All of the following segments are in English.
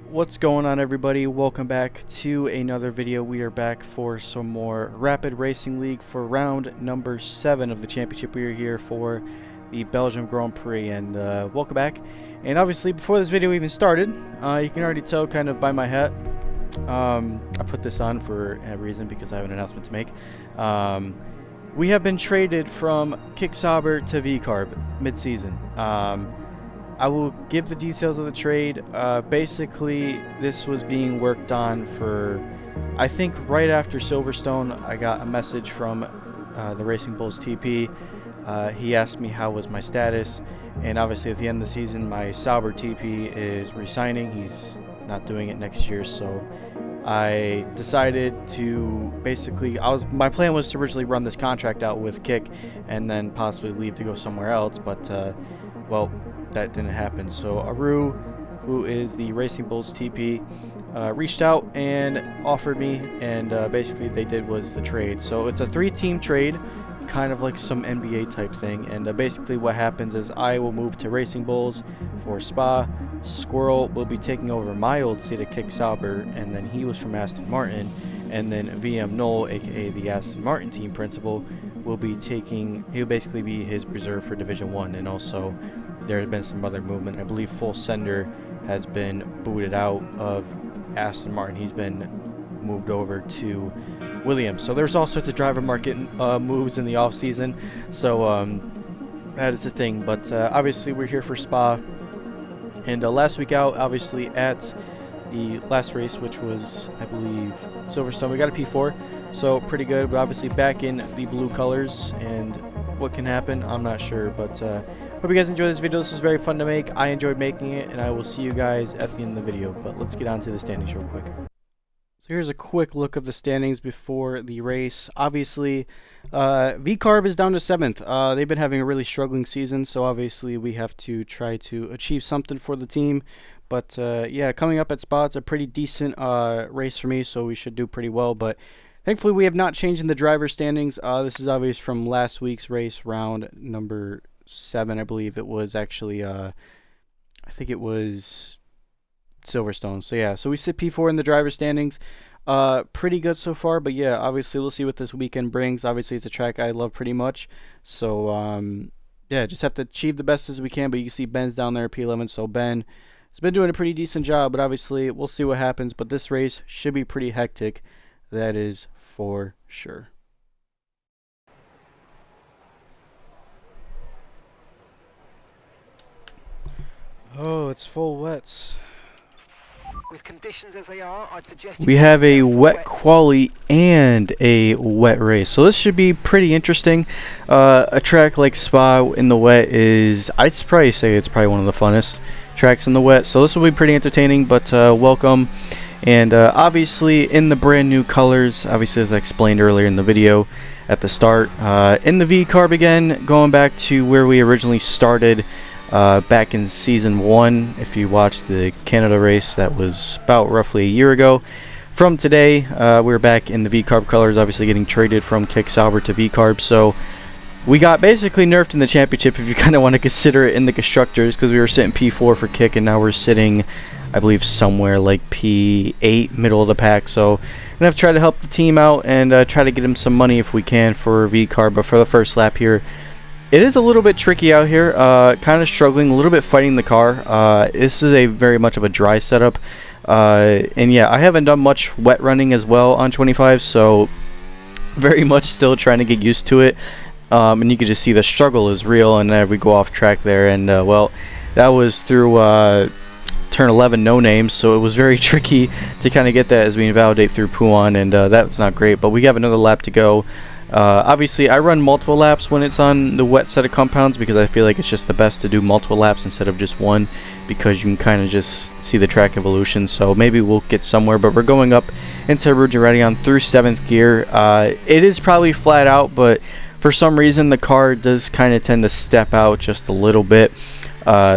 What's going on, everybody? Welcome back to another video. We are back for some more Rapid Racing League for round number 7 of the championship. We are here for the Belgium Grand Prix, and welcome back. And obviously, before this video even started, you can already tell kind of by my hat. I put this on for a reason, because I have an announcement to make. We have been traded from Kick Sauber to V-Carb mid-season. I will give the details of the trade. Basically, this was being worked on for, I think, right after Silverstone. I got a message from the Racing Bulls TP. He asked me how was my status, and obviously at the end of the season, my Sauber TP is resigning. He's not doing it next year, so I decided to basically, my plan was to originally run this contract out with Kick and then possibly leave to go somewhere else, but well, that didn't happen. So Aru, who is the Racing Bulls TP, reached out and offered me, and basically they did was the trade. So it's a 3-team trade, kind of like some NBA type thing, and basically what happens is I will move to Racing Bulls for Spa. Squirrel will be taking over my old seat at Kick Sauber, and then he was from Aston Martin, and then VM Knoll, aka the Aston Martin team principal, will be he'll basically be his reserve for Division 1, and also there has been some other movement. I believe Full Sender has been booted out of Aston Martin. He's been moved over to Williams. So there's all sorts of driver market moves in the off season. So that is the thing. But obviously we're here for Spa. And last week out, obviously at the last race, which was, I believe, Silverstone, we got a P4. So pretty good. But obviously back in the blue colors, and what can happen, I'm not sure. But hope you guys enjoyed this video. This was very fun to make. I enjoyed making it, and I will see you guys at the end of the video. But let's get on to the standings real quick. So here's a quick look of the standings before the race. Obviously, V-Carb is down to 7th. They've been having a really struggling season, so obviously we have to try to achieve something for the team. But yeah, coming up at Spa, it's a pretty decent race for me, so we should do pretty well. But thankfully, we have not changed in the driver standings. This is obvious from last week's race, round number 7, I believe it was actually. I think it was Silverstone. So yeah, so we sit P4 in the driver standings. Pretty good so far, but yeah, obviously we'll see what this weekend brings. Obviously it's a track I love pretty much, so yeah, just have to achieve the best as we can. But you can see Ben's down there at P11, so Ben has been doing a pretty decent job, but obviously we'll see what happens. But this race should be pretty hectic, that is for sure. Oh, it's full wets. With conditions as they are, I'd suggest we have a wet quali and a wet race, so this should be pretty interesting. A track like Spa in the wet is, I'd probably say it's probably one of the funnest tracks in the wet, so this will be pretty entertaining. But welcome, and obviously in the brand new colors, obviously as I explained earlier in the video at the start, in the V-Carb again, going back to where we originally started. Back in season 1, if you watched the Canada race, that was about roughly a year ago. From today, we're back in the V-Carb colors, obviously getting traded from Kick Sauber to V-Carb. So we got basically nerfed in the championship, if you kind of want to consider it in the constructors, because we were sitting P4 for Kick, and now we're sitting, I believe, somewhere like P8, middle of the pack. So I'm going to have to try to help the team out and try to get him some money if we can for V-Carb. But for the first lap here, it is a little bit tricky out here, kind of struggling, a little bit fighting the car. This is a very much of a dry setup, and yeah, I haven't done much wet running as well on 25, so very much still trying to get used to it. And you can just see the struggle is real, and we go off track there, and well, that was through turn 11 no names, so it was very tricky to kind of get that as we invalidate through Puan, and that's not great. But we have another lap to go. Obviously I run multiple laps when it's on the wet set of compounds, because I feel like it's just the best to do multiple laps instead of just one, because you can kind of just see the track evolution. So maybe we'll get somewhere, but we're going up into Rouge Radion through 7th gear. It is probably flat out, but for some reason the car does kind of tend to step out just a little bit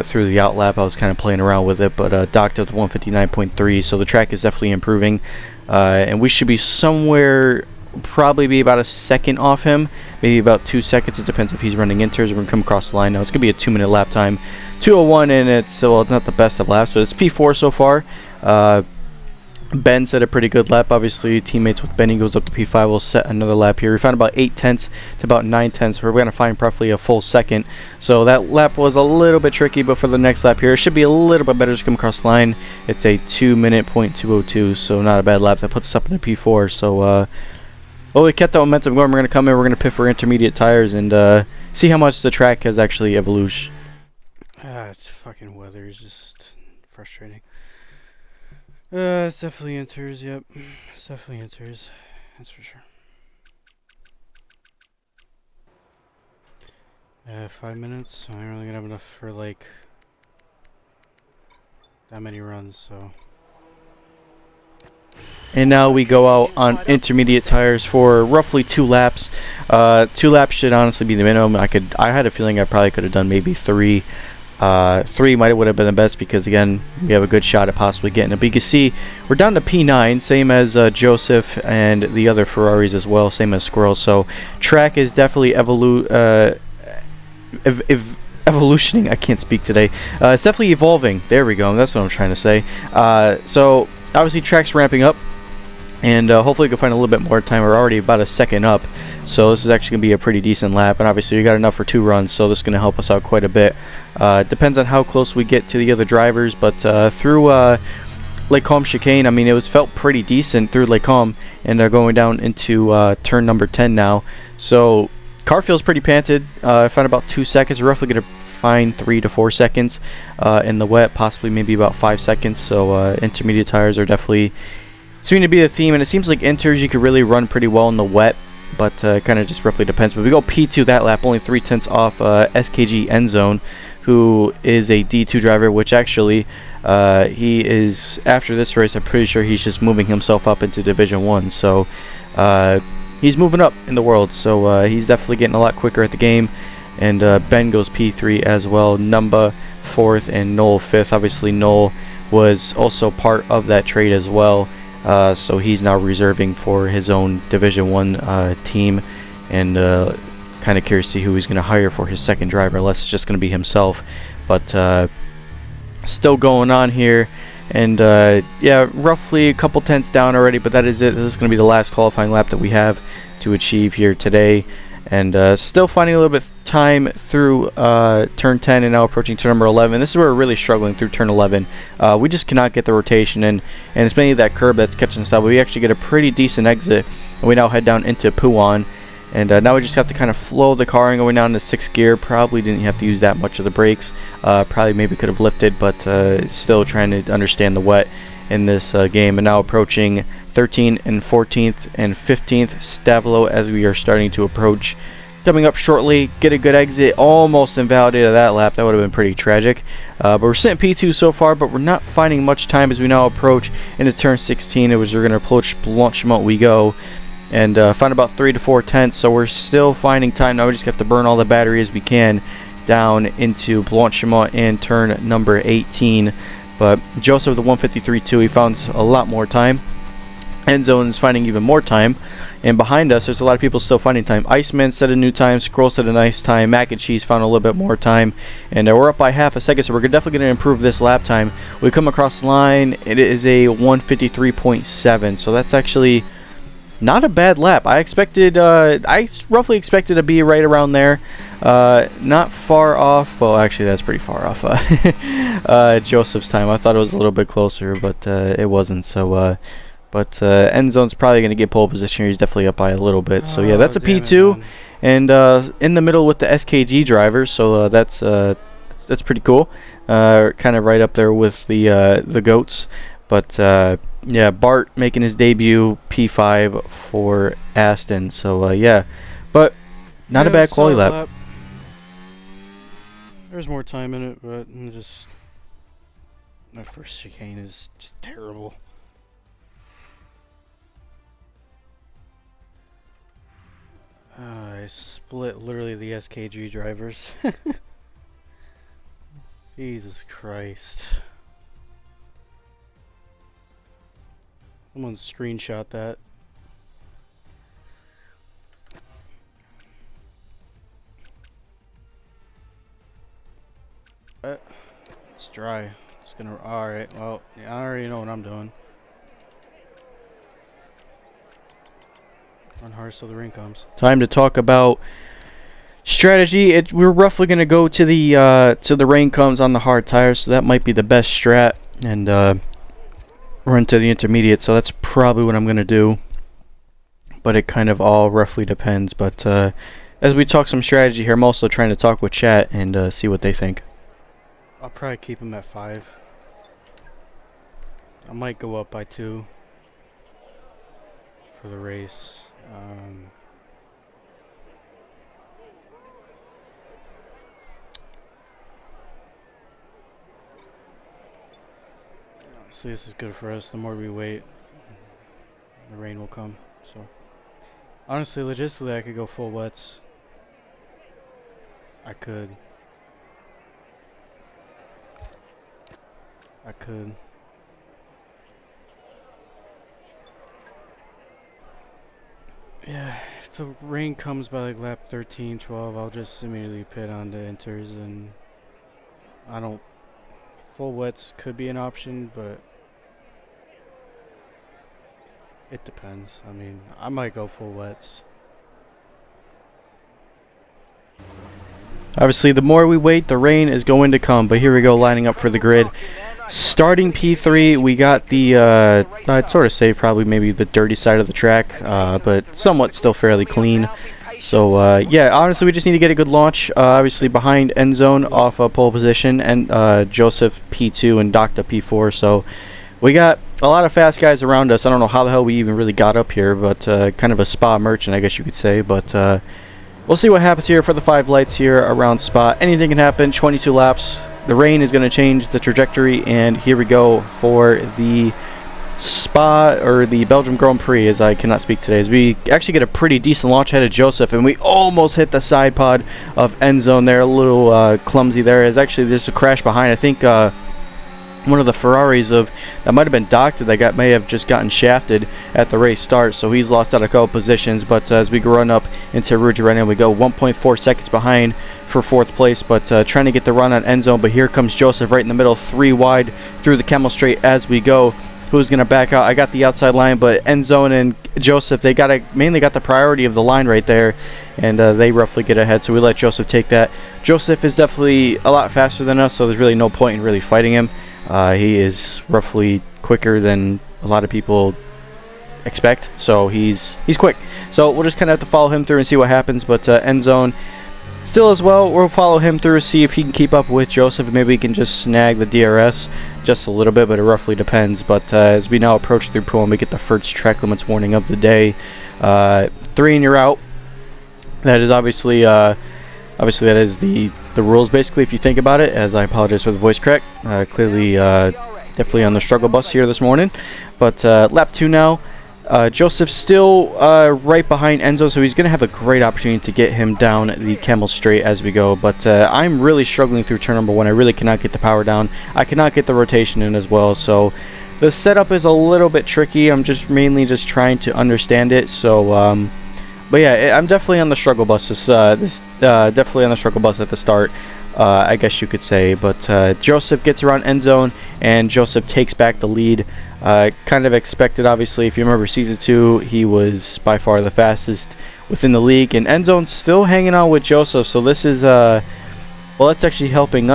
through the out lap. I was kind of playing around with it, but docked up to 159.3, so the track is definitely improving, and we should be somewhere, probably be about a second off him, maybe about 2 seconds. It depends if he's running inters. We're going to come across the line now. It's going to be a 2-minute lap time, 2:01, and it's, well, it's not the best of laps, but it's P4 so far. Ben set a pretty good lap. Obviously, teammates with Benny goes up to P5 will set another lap here. We found about 8 tenths to about 9 tenths. We're going to find roughly a full second. So that lap was a little bit tricky, but for the next lap here, it should be a little bit better to come across the line. It's a 2-minute .202, so not a bad lap. That puts us up in the P4. So, well, we kept that momentum going. We're going to come in, we're going to pit for intermediate tires and see how much the track has actually evolution. It's fucking weather is just frustrating. It's definitely enters, yep. It's definitely enters. That's for sure. 5 minutes. I don't really gonna have enough for like that many runs, so. And now we go out on intermediate tires for roughly 2 laps. 2 laps should honestly be the minimum. I had a feeling I probably could have done maybe 3. 3 would have been the best because again we have a good shot at possibly getting it. But you can see we're down to P9, same as Joseph and the other Ferraris as well, same as Squirrel. So track is definitely evolutioning. I can't speak today. It's definitely evolving. There we go. That's what I'm trying to say. So obviously track's ramping up, and hopefully we can find a little bit more time. We're already about a second up, so this is actually going to be a pretty decent lap, and obviously we got enough for 2 runs, so this is going to help us out quite a bit. Depends on how close we get to the other drivers, but through Lake Holm chicane, I mean, it was felt pretty decent through Lake Holm, and they're going down into turn number 10 now, so car feels pretty panted. I found about 2 seconds. We're roughly going to find 3 to 4 seconds in the wet, possibly maybe about 5 seconds, so intermediate tires are definitely seem to be the theme, and it seems like inters you could really run pretty well in the wet, but kind of just roughly depends. But we go P2 that lap, only 3 tenths off SKG End Zone, who is a D2 driver, which actually he is, after this race, I'm pretty sure he's just moving himself up into Division 1, so he's moving up in the world, so he's definitely getting a lot quicker at the game. And Ben goes P3 as well, Numba 4th and Noel 5th. Obviously Noel was also part of that trade as well. So he's now reserving for his own Division 1 team, and kind of curious to see who he's going to hire for his second driver, unless it's just going to be himself. But still going on here, and yeah, roughly a couple tenths down already, but that is it. This is going to be the last qualifying lap that we have to achieve here today. And still finding a little bit of time through turn 10 and now approaching turn number 11. This is where we're really struggling through turn 11. We just cannot get the rotation in, and it's mainly that curb that's catching us up. We actually get a pretty decent exit, and we now head down into Puan. And now we just have to kind of flow the car and going down to 6th gear. Probably didn't have to use that much of the brakes. Probably maybe could have lifted, but still trying to understand the wet in this game. And now approaching 13th and 14th and 15th Stavelo as we are starting to approach. Coming up shortly, get a good exit, almost invalidated that lap. That would have been pretty tragic. But we're sitting P2 so far, but we're not finding much time as we now approach into turn 16. It was we're going to approach Blanchimont we go, and find about 3 to 4 tenths. So we're still finding time. Now we just have to burn all the battery as we can down into Blanchimont and turn number 18. But Joseph, the 153.2, he found a lot more time. End Zone is finding even more time, and behind us there's a lot of people still finding time. Iceman set a new time, Scroll set a nice time, Mac and Cheese found a little bit more time, and we're up by half a second, so we're definitely going to improve this lap time. We come across the line, it is a 153.7, so that's actually not a bad lap. I roughly expected to be right around there, not far off. Well, actually that's pretty far off Joseph's time. I thought it was a little bit closer, but it wasn't. So but End Zone's probably going to get pole position here. He's definitely up by a little bit. So yeah, that's a P2, and in the middle with the SKG drivers. So that's pretty cool. Kind of right up there with the goats. But yeah, Bart making his debut, P5 for Aston. So yeah, but not a bad quality lap. There's more time in it, but just that first chicane is just terrible. I split literally the SKG drivers. Jesus Christ. Someone screenshot that. It's dry. It's gonna. All right. Well, yeah, I already know what I'm doing. Run hard so the rain comes. Time to talk about strategy. We're roughly gonna go to the rain comes on the hard tires, so that might be the best strat, and run to the intermediate. So that's probably what I'm gonna do. But it kind of all roughly depends. But as we talk some strategy here, I'm also trying to talk with chat and see what they think. I'll probably keep him at 5. I might go up by 2 for the race. Honestly, this is good for us. The more we wait, the rain will come. So, honestly, logistically, I could go full wets. I could. Yeah, if the rain comes by like lap 13, 12, I'll just immediately pit on the inters, and I don't. Full wets could be an option, but it depends. I mean, I might go full wets. Obviously, the more we wait, the rain is going to come. But here we go, lining up for the grid. Starting P3, we got the, I'd sort of say probably maybe the dirty side of the track, but somewhat still fairly clean. So, yeah, honestly, we just need to get a good launch. Obviously, behind end zone off pole position, and Joseph P2 and Docta P4. So, we got a lot of fast guys around us. I don't know how the hell we even really got up here, but kind of a Spa merchant, I guess you could say. But we'll see what happens here for the 5 lights here around Spa. Anything can happen. 22 laps. The rain is going to change the trajectory, and here we go for the Spa, or the Belgium Grand Prix, as I cannot speak today. As we actually get a pretty decent launch ahead of Joseph, and we almost hit the side pod of end zone there. A little clumsy there. As actually there's a crash behind. I think one of the Ferraris that might have been Doctor that may have just gotten shafted at the race start, so he's lost out a couple positions. But as we run up into Rouge right now, we go 1.4 seconds behind for 4th place, but trying to get the run on end zone. But here comes Joseph right in the middle, 3 wide through the Camel Straight as we go. Who's going to back out? I got the outside line, but end zone and Joseph, they mainly got the priority of the line right there, and they roughly get ahead, so we let Joseph take that. Joseph is definitely a lot faster than us, so there's really no point in really fighting him. He is roughly quicker than a lot of people expect, so he's quick. So we'll just kind of have to follow him through and see what happens. But end zone still as well, we'll follow him through, see if he can keep up with Joseph, and maybe he can just snag the DRS just a little bit, but it roughly depends. But as we now approach through pool, and we get the first track limits warning of the day, 3 and you're out. That is obviously that is the rules, basically, if you think about it. As I apologize for the voice crack, clearly definitely on the struggle bus here this morning. But lap 2 now. Joseph's still right behind Enzo, so he's going to have a great opportunity to get him down the Camel Straight as we go. But I'm really struggling through turn number 1. I really cannot get the power down. I cannot get the rotation in as well. So the setup is a little bit tricky. I'm just mainly just trying to understand it. So, but yeah, I'm definitely on the struggle bus. Definitely on the struggle bus at the start, I guess you could say. But Joseph gets around end zone, and Joseph takes back the lead. Kind of expected, obviously. If you remember season 2, he was by far the fastest within the league, and end zone's still hanging on with Joseph. So this is well, that's actually helping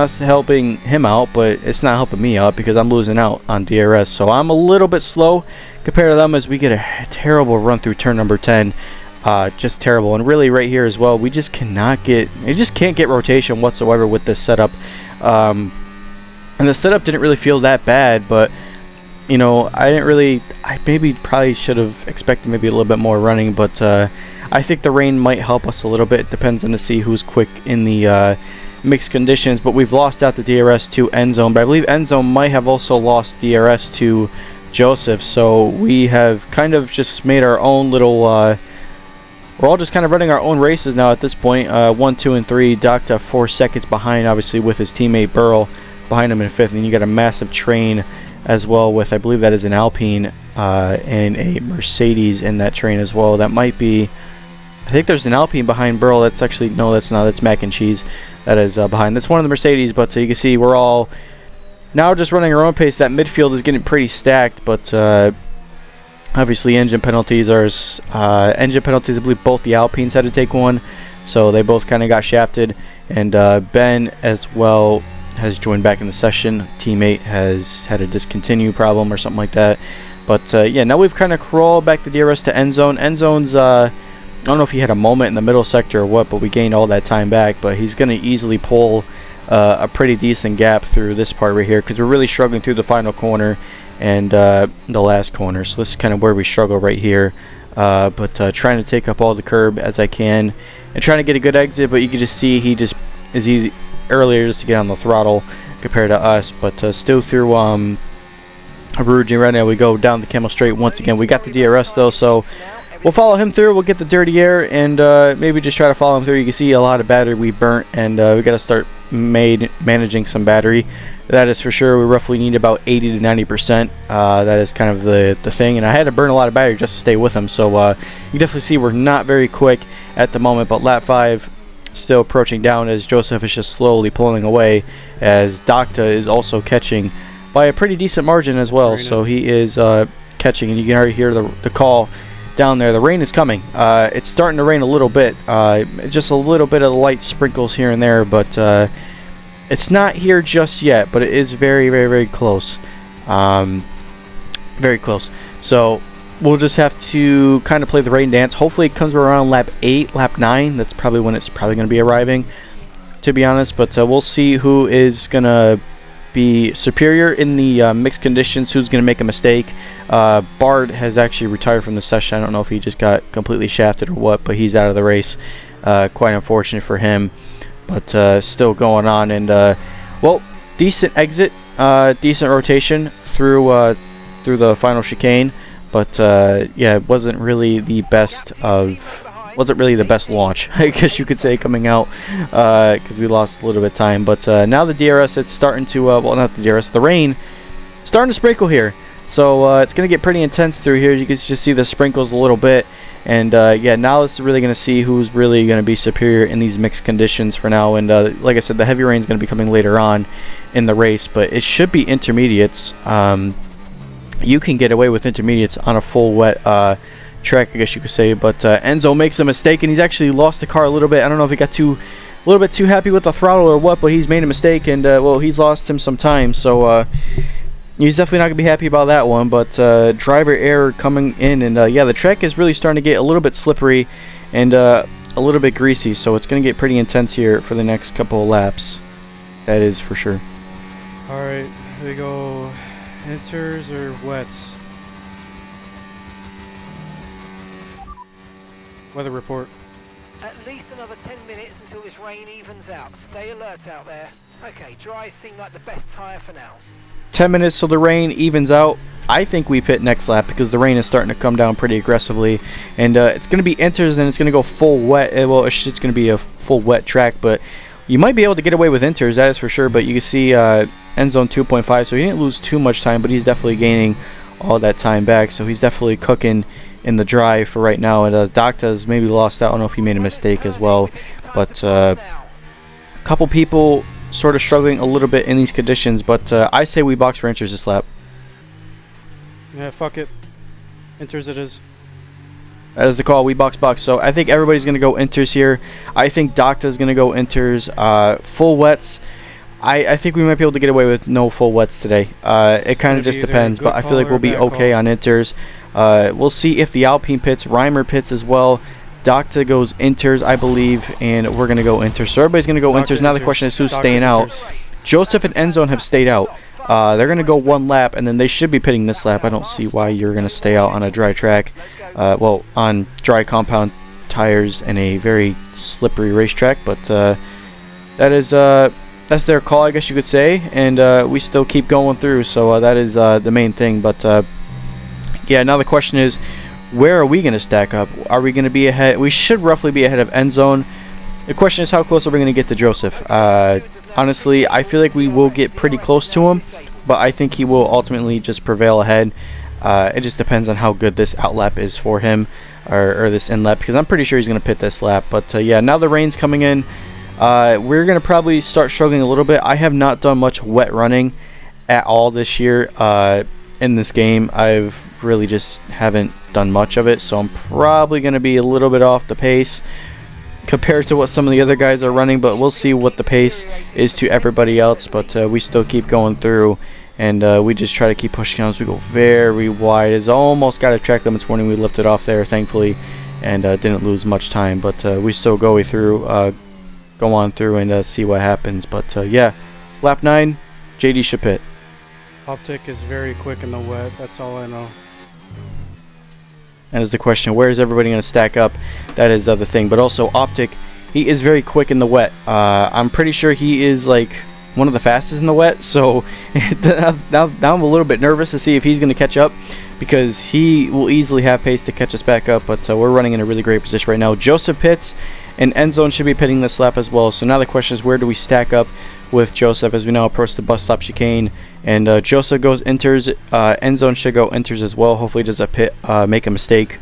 him out, but it's not helping me out because I'm losing out on DRS. So I'm a little bit slow compared to them as we get a terrible run through turn number 10. Just terrible. And really right here as well, we just can't get rotation whatsoever with this setup. And the setup didn't really feel that bad, but you know, I probably should have expected maybe a little bit more running, but I think the rain might help us a little bit. It depends on to see who's quick in the mixed conditions. But we've lost out the DRS to end zone, but I believe end zone might have also lost DRS to Joseph. So we have kind of just made our own little we're all just kind of running our own races now at this point. 1, 2, and 3. Docta 4 seconds behind, obviously, with his teammate Burl behind him in 5th. And you got a massive train as well with, I believe that is an Alpine and a Mercedes in that train as well. That might be, I think there's an Alpine behind Burl. That's actually, no, that's not. That's Mac and Cheese. That is behind. That's one of the Mercedes, but you can see we're all now just running our own pace. That midfield is getting pretty stacked, but obviously engine penalties are I believe both the Alpines had to take one, so they both kind of got shafted. And Ben as well has joined back in the session. Teammate has had a discontinue problem or something like that. But yeah, now we've kind of crawled back the DRS to end zone. End zone's I don't know if he had a moment in the middle sector or what, but we gained all that time back. But he's going to easily pull a pretty decent gap through this part right here, because we're really struggling through the final corner and the last corner. So this is kind of where we struggle right here. But trying to take up all the curb as I can and trying to get a good exit. But you can just see he just is easy earlier just to get on the throttle compared to us. But still through Aruji right now, we go down the Camel Straight once again. We got the DRS though, so we'll follow him through. We'll get the dirty air and maybe just try to follow him through. You can see a lot of battery we burnt, and we got to start managing some battery. That is for sure. We roughly need about 80 to 90%. That is kind of the thing, and I had to burn a lot of battery just to stay with him. So you definitely see we're not very quick at the moment, but lap 5 still approaching down as Joseph is just slowly pulling away, as Docta is also catching by a pretty decent margin as well. So he is catching, and you can already hear the call down there. The rain is coming. It's starting to rain a little bit, just a little bit of light sprinkles here and there, but it's not here just yet, but it is very, very, very close. Very close. So we'll just have to kind of play the rain dance. Hopefully it comes around lap 8, lap 9. That's probably when it's probably going to be arriving, to be honest. But we'll see who is going to be superior in the mixed conditions, who's going to make a mistake. Bard has actually retired from the session. I don't know if he just got completely shafted or what, but he's out of the race. Quite unfortunate for him, but still going on. And well, decent exit, decent rotation through the final chicane, but yeah, it wasn't really the best launch, I guess you could say, coming out, because we lost a little bit of time. But now the DRS, it's starting to well, not the DRS, the rain starting to sprinkle here, so it's gonna get pretty intense through here. You can just see the sprinkles a little bit. And yeah, now it's really going to see who's really going to be superior in these mixed conditions for now. And like I said, the heavy rain is going to be coming later on in the race, but it should be intermediates. You can get away with intermediates on a full wet track, I guess you could say. But Enzo makes a mistake, and he's actually lost the car a little bit. I don't know if he got a little bit too happy with the throttle or what, but he's made a mistake, and well, he's lost him some time. So he's definitely not going to be happy about that one. But driver error coming in, and yeah, the track is really starting to get a little bit slippery and a little bit greasy, so it's going to get pretty intense here for the next couple of laps. That is for sure. Alright, here we go. Enters or wets? Weather report. At least another 10 minutes until this rain evens out. Stay alert out there. Okay, dry seem like the best tyre for now. 10 minutes till the rain evens out. I think we pit next lap because the rain is starting to come down pretty aggressively, and it's going to be inters, and it's going to go full wet. Well, it's just going to be a full wet track, but you might be able to get away with inters, that is for sure. But you can see end zone 2.5, so he didn't lose too much time, but he's definitely gaining all that time back. So he's definitely cooking in the dry for right now. And Docta's maybe lost out. I don't know if he made a mistake as well, but a couple people sort of struggling a little bit in these conditions. But I say we box for inters this lap. Yeah, fuck it. Inters it is. That is the call. We box. So I think everybody's going to go inters here. I think Docta's going to go inters. Full wets, I think we might be able to get away with no full wets today. It kind of just depends, but I feel like we'll be okay on inters. We'll see if the Alpine pits, Reimer pits as well. Docta goes inters, I believe, and we're going to go inters. So everybody's going to go inters. Now the question is who's staying out. Joseph and Endzone have stayed out. They're going to go one lap, and then they should be pitting this lap. I don't see why you're going to stay out on a dry track. Well, on dry compound tires and a very slippery racetrack, but that's their call, I guess you could say, and we still keep going through, so that is the main thing. But yeah, now the question is, where are we going to stack up? Are we going to be ahead? We should roughly be ahead of Endzone. The question is, how close are we going to get to Joseph? Honestly, I feel like we will get pretty close to him, but I think he will ultimately just prevail ahead. It just depends on how good this out lap is for him, or this in lap, because I'm pretty sure he's going to pit this lap. But yeah, now the rain's coming in. We're going to probably start struggling a little bit. I have not done much wet running at all this year in this game. I've really just haven't done much of it, so I'm probably going to be a little bit off the pace compared to what some of the other guys are running, but we'll see what the pace is to everybody else. But we still keep going through, and we just try to keep pushing on as we go very wide. It's almost got a track limits warning. We lifted off there, thankfully, and didn't lose much time, but we still go on through and see what happens. But yeah, lap 9, JD Chapit. Optic is very quick in the wet. That's all I know. That is the question. Where is everybody going to stack up? That is the other thing. But also, Optic, he is very quick in the wet. I'm pretty sure he is like one of the fastest in the wet. So now I'm a little bit nervous to see if he's going to catch up, because he will easily have pace to catch us back up. But we're running in a really great position right now. Joseph pits, and Endzone should be pitting this lap as well. So now the question is, where do we stack up with Joseph as we now approach the bus stop chicane? And Joseph goes enters, Endzone should go enters as well. Hopefully does a pit make a mistake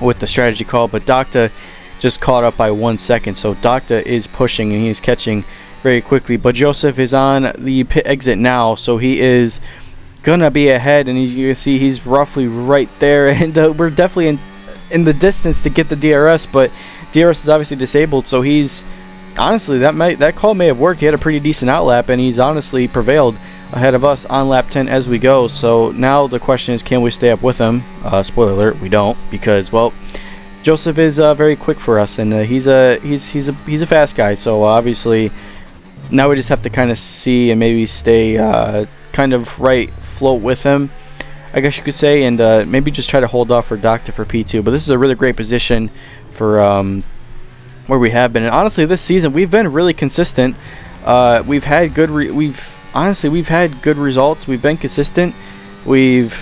with the strategy call, but Docta just caught up by 1 second, so Docta is pushing and he is catching very quickly. But Joseph is on the pit exit now, so he is gonna be ahead, and you can see he's roughly right there, and we're definitely in the distance to get the DRS, but DRS is obviously disabled, so he's honestly, that call may have worked. He had a pretty decent outlap, and he's honestly prevailed ahead of us on lap 10 as we go. So now the question is, can we stay up with him? Spoiler alert, we don't, because, well, Joseph is very quick for us, and he's a fast guy. So obviously now we just have to kind of see and maybe stay kind of float with him, I guess you could say, and maybe just try to hold off for Doctor for P2. But this is a really great position for where we have been, and honestly this season we've been really consistent. We've had good results. We've been consistent. We've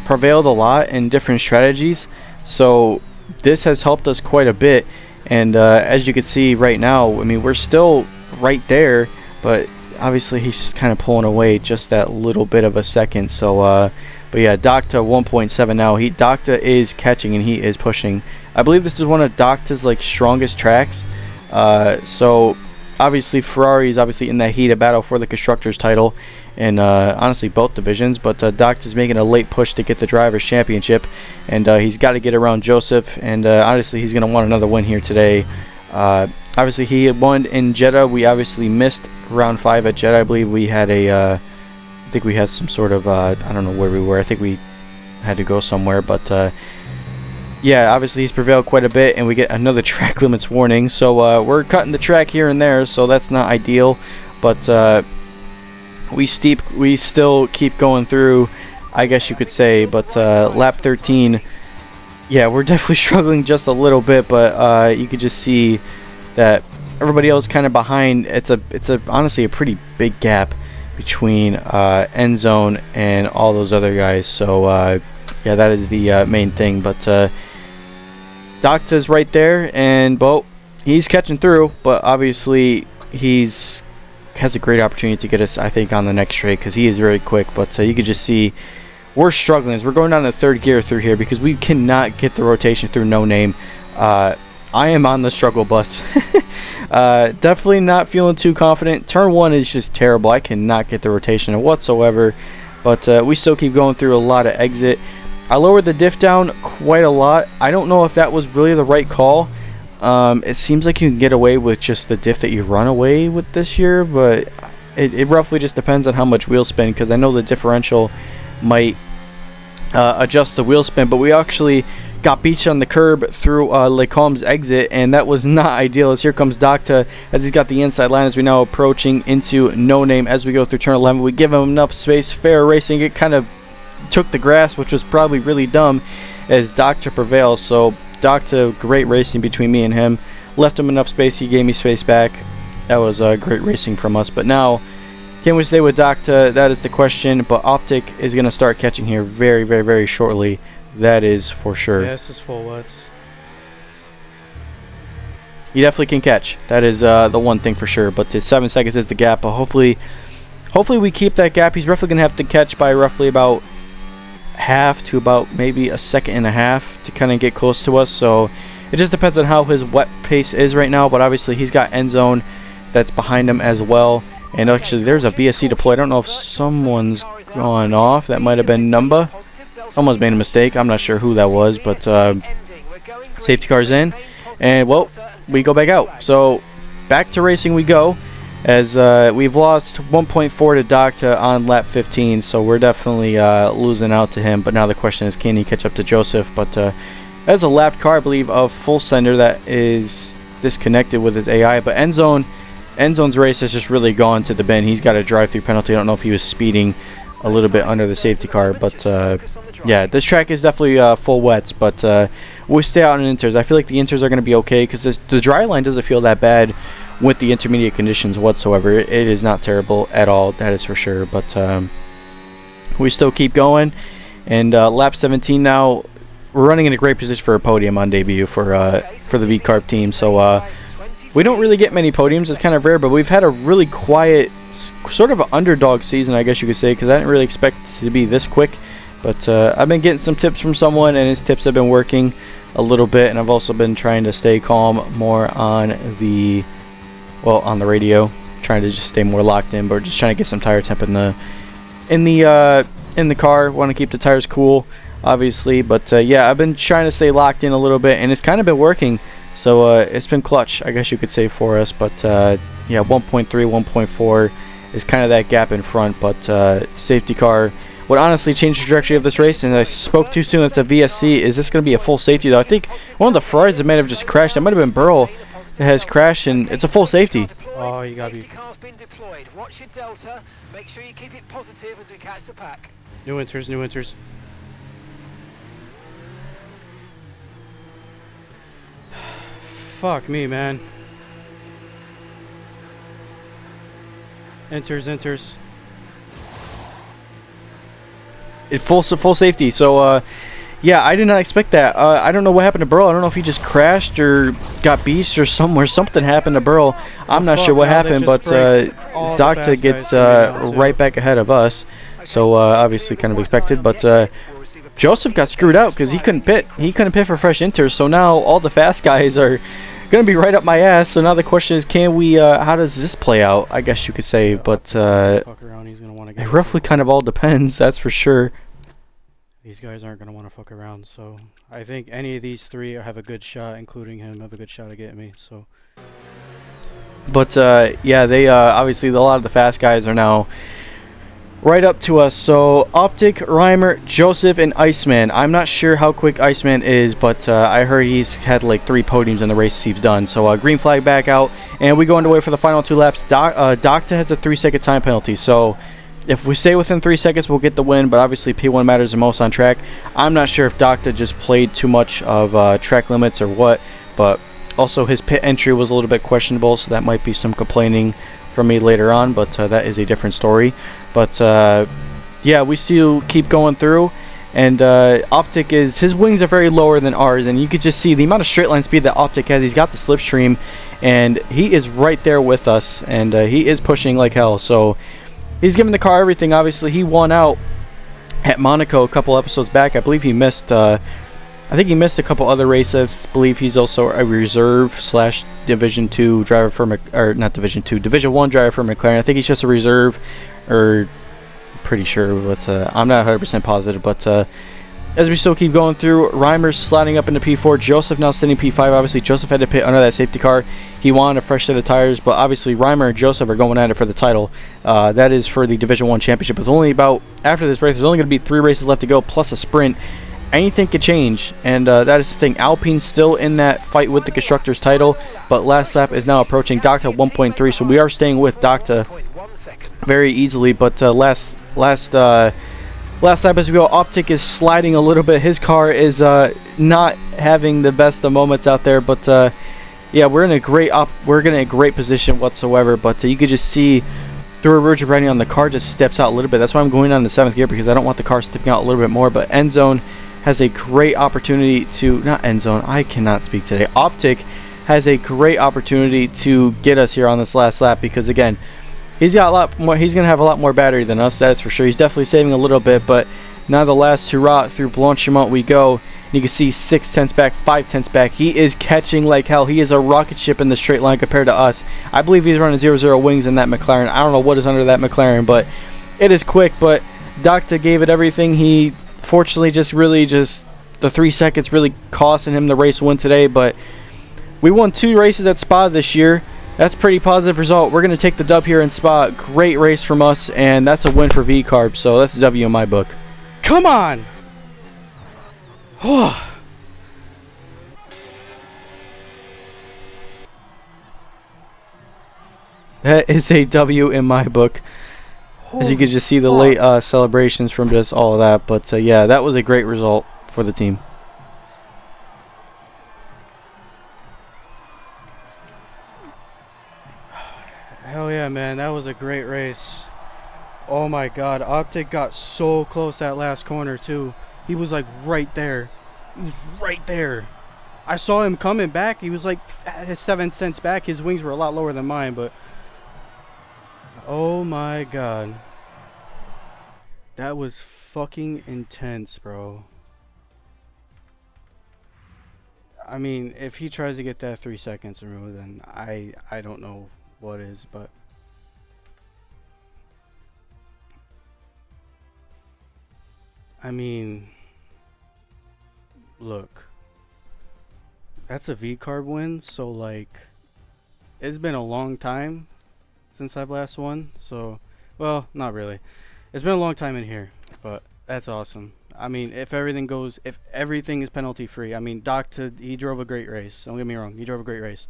prevailed a lot in different strategies, so this has helped us quite a bit. And as you can see right now, I mean, we're still right there, but obviously he's just kind of pulling away just that little bit of a second. So but yeah, Docta 1.7 now. Docta is catching and he is pushing. I believe this is one of Docta's like strongest tracks. So obviously Ferrari is obviously in that heated battle for the constructors title, and honestly both divisions. But Docta is making a late push to get the drivers championship, and he's got to get around Joseph, and honestly he's going to want another win here today. Obviously he had won in Jeddah. We obviously missed round 5 at Jeddah. I believe we had I think we had some sort of I don't know where we were. I think we had to go somewhere, but yeah, obviously he's prevailed quite a bit, and we get another track limits warning. So we're cutting the track here and there, so that's not ideal. But we still keep going through, I guess you could say. But lap 13, yeah, we're definitely struggling just a little bit. But you could just see that everybody else kind of behind. It's honestly a pretty big gap between Endzone and all those other guys. So yeah, that is the main thing. But Docta's right there, and he's catching through, but obviously has a great opportunity to get us, I think, on the next straight, because he is very quick. But you can just see we're struggling as we're going down to third gear through here, because we cannot get the rotation through No Name. I am on the struggle bus. Definitely not feeling too confident. Turn 1 is just terrible. I cannot get the rotation whatsoever, but we still keep going through a lot of exit. I lowered the diff down quite a lot. I don't know if that was really the right call. It seems like you can get away with just the diff that you run away with this year, but it roughly just depends on how much wheel spin, because I know the differential might adjust the wheel spin. But we actually got beached on the curb through Lecombe's exit, and that was not ideal. As here comes Docta as he's got the inside line as we now approaching into No Name as we go through turn 11. We give him enough space. Fair racing. It kind of took the grass, which was probably really dumb, as Docta prevails. So Docta, great racing between me and him. Left him enough space. He gave me space back. That was great racing from us. But now, can we stay with Docta? That is the question. But Optic is going to start catching here very, very, very shortly. That is for sure. Yeah, this is full wets. He definitely can catch. That is the one thing for sure. But the 7 seconds is the gap. But hopefully we keep that gap. He's roughly going to have to catch by roughly about half to about maybe a second and a half to kind of get close to us. So it just depends on how his wet pace is right now. But obviously he's got Endzone that's behind him as well. And actually, there's a VSC deployed. I don't know if someone's gone off. That might have been Numba. Someone's made a mistake. I'm not sure who that was, but safety car's in. And, well, we go back out. So, back to racing we go. As we've lost 1.4 to Docta on lap 15, so we're definitely losing out to him. But now the question is, can he catch up to Joseph? But that's a lapped car, I believe, of Full Sender that is disconnected with his AI. But Endzone's race has just really gone to the bin. He's got a drive-through penalty. I don't know if he was speeding a little bit under the safety car, but yeah, this track is definitely full wets. But we'll stay out in inters. I feel like the inters are going to be okay because the dry line doesn't feel that bad with the intermediate conditions whatsoever. It is not terrible at all, that is for sure. But we still keep going, and lap 17 now. We're running in a great position for a podium on debut for the V-Carb team. So we don't really get many podiums. It's kind of rare, but we've had a really quiet, sort of an underdog season, I guess you could say, because I didn't really expect it to be this quick. But I've been getting some tips from someone, and his tips have been working a little bit, and I've also been trying to stay calm more on the radio, trying to just stay more locked in, but just trying to get some tire temp in the car. Want to keep the tires cool, obviously, but yeah, I've been trying to stay locked in a little bit, and it's kind of been working. So it's been clutch, I guess you could say, for us. But yeah, 1.3, 1.4 is kind of that gap in front. But safety car would honestly change the trajectory of this race. And I spoke too soon. It's a VSC. Is this going to be a full safety, though? I think one of the Ferraris that might have just crashed. It might have been Burl that has crashed, and it's a full safety. Oh, you got me. Watch your delta. Make sure you keep it positive as we catch the pack. New inters, new inters. Fuck me, man. Enters. Full safety. So yeah, I did not expect that. I don't know what happened to Burl. I don't know if he just crashed or got beast or something happened to Burl. I'm not sure what happened, but Docta gets right back ahead of us. So obviously kind of expected, but Joseph got screwed out because he couldn't pit. He couldn't pit for fresh inters. So now all the fast guys are gonna be right up my ass. So now the question is, can we? How does this play out? I guess you could say, but it roughly kind of all depends. That's for sure. These guys aren't gonna want to fuck around. So I think any of these three have a good shot, including him, have a good shot at getting me. So. But yeah, they obviously a lot of the fast guys are now right up to us. So Optic, Reimer, Joseph, and Iceman. I'm not sure how quick Iceman is, but I heard he's had like 3 podiums in the race he's done. So green flag back out, and we go underway for the final 2 laps. Docta has a 3-second time penalty. So if we stay within 3 seconds, we'll get the win. But obviously P1 matters the most on track. I'm not sure if Docta just played too much of track limits or what, but also his pit entry was a little bit questionable, so that might be some complaining from me later on, but that is a different story. But yeah, we still keep going through, and Optic his wings are very lower than ours, and you could just see the amount of straight line speed that Optic has. He's got the slipstream, and he is right there with us, and he is pushing like hell. So he's giving the car everything. Obviously, he won out at Monaco a couple episodes back. I believe he missed. I think he missed a couple other races. I believe he's also a reserve / Division 2 driver for or not Division 2, Division 1 driver for McLaren. I think he's just a reserve, or pretty sure, but I'm not 100% positive. But as we still keep going through, Reimer's sliding up into P4. Joseph now sitting P5. Obviously, Joseph had to pit under that safety car. He wanted a fresh set of tires, but obviously Reimer and Joseph are going at it for the title. That is for the Division 1 championship. It's only after this race, there's only going to be 3 races left to go, plus a sprint. Anything could change, and that is the thing. Alpine's still in that fight with the Constructors title, but last lap is now approaching Docta 1.3, so we are staying with Docta very easily. But last lap as we go, Optic is sliding a little bit. His car is not having the best of moments out there, but yeah, we're in a great position whatsoever. But you could just see through a Roger Brady on the car just steps out a little bit. That's why I'm going on the 7th gear, because I don't want the car sticking out a little bit more. But end zone has a great opportunity to, not end zone, I cannot speak today. Optic has a great opportunity to get us here on this last lap, because again, he's got a lot more. He's gonna have a lot more battery than us. That's for sure. He's definitely saving a little bit, but now the last hurrah through Blanchimont we go, You can see 6/10 back, 5/10 back. He is catching like hell. He is a rocket ship in the straight line compared to us. I believe he's running 0-0 wings in that McLaren. I don't know what is under that McLaren, but it is quick. But Doctor gave it everything. He fortunately just the 3 seconds really costing him the race win today. But we won 2 races at Spa this year. That's a pretty positive result. We're going to take the dub here in Spa. Great race from us, and that's a win for V-Carb. So that's a W in my book. Come on! That is a W in my book. As you can just see the late celebrations from just all of that. But yeah, that was a great result for the team. Hell yeah, man. That was a great race. Oh my god. Optic got so close that last corner, too. He was like right there. He was right there. I saw him coming back. He was like 7 cents back. His wings were a lot lower than mine, but oh my god. That was fucking intense, bro. I mean, if he tries to get that 3 seconds removed, then I don't know what is, but I mean, look, that's a V-Carb win, so like, it's been a long time since I've last won, so, well, not really. It's been a long time in here, but that's awesome. I mean, if everything is penalty free, I mean, he drove a great race, don't get me wrong, he drove a great race.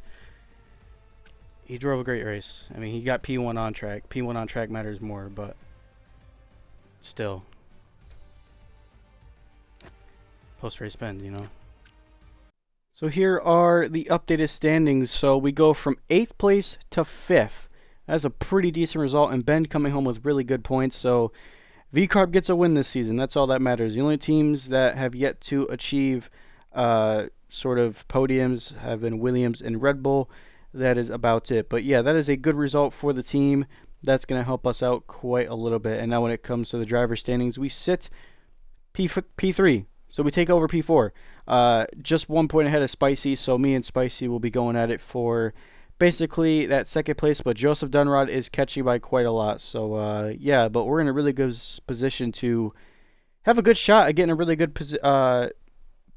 He drove a great race. I mean, he got P1 on track. P1 on track matters more, but still. Post-race spend, you know. So here are the updated standings. So we go from 8th place to 5th. That's a pretty decent result, and Ben coming home with really good points. So V-Carb gets a win this season. That's all that matters. The only teams that have yet to achieve sort of podiums have been Williams and Red Bull. That is about it. But yeah, that is a good result for the team. That's going to help us out quite a little bit. And now when it comes to the driver standings, we sit P3. So we take over P4. Just 1 point ahead of Spicy. So me and Spicy will be going at it for basically that 2nd place. But Joseph Dunrod is catching by quite a lot. So yeah, but we're in a really good position to have a good shot at getting a really good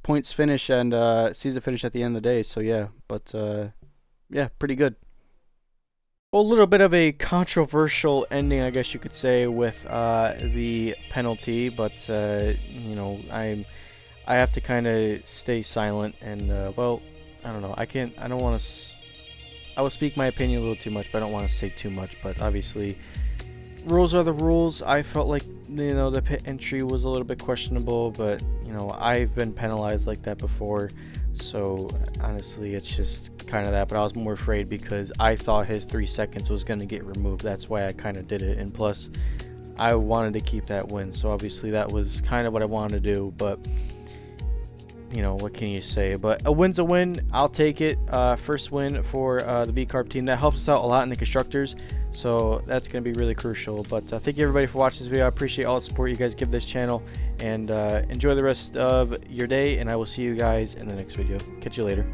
points finish and season finish at the end of the day. So yeah, but yeah, pretty good. Well, a little bit of a controversial ending, I guess you could say, with the penalty, but you know, I have to kind of stay silent, and well, I don't know. I don't want to. I will speak my opinion a little too much, but I don't want to say too much. But obviously, rules are the rules. I felt like, you know, the pit entry was a little bit questionable, but you know, I've been penalized like that before, so honestly, it's just kind of that. But I was more afraid because I thought his 3 seconds was going to get removed. That's why I kind of did it, and plus, I wanted to keep that win. So obviously, that was kind of what I wanted to do, but you know, what can you say? But a win's a win. I'll take it. First win for the V-Carb team. That helps us out a lot in the constructors, so that's going to be really crucial. But thank you everybody for watching this video. I appreciate all the support you guys give this channel, and enjoy the rest of your day, and I will see you guys in the next video. Catch you later.